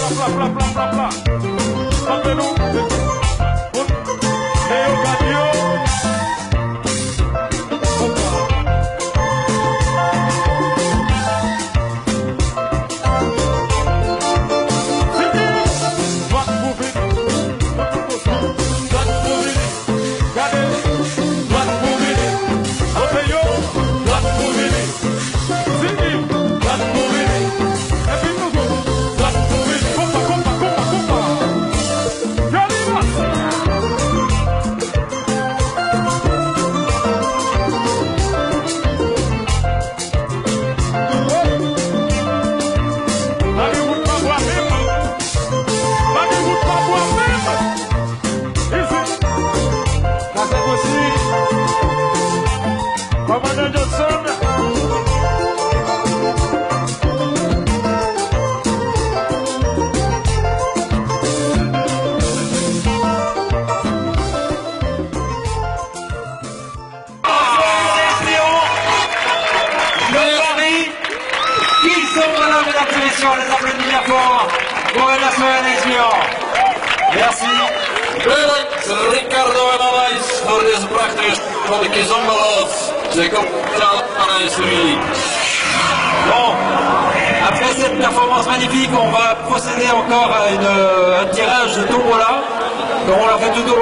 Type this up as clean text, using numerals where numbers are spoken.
Les applaudissements forts pour la Nation. Merci. Bedankt Ricardo en Anijs voor deze prachtige spannende zongeloos. Ze komt aan Anijs voor jullie. Bon, après cette performance magnifique, on va procéder encore à un tirage de tombola, comme on l'a fait tout au long.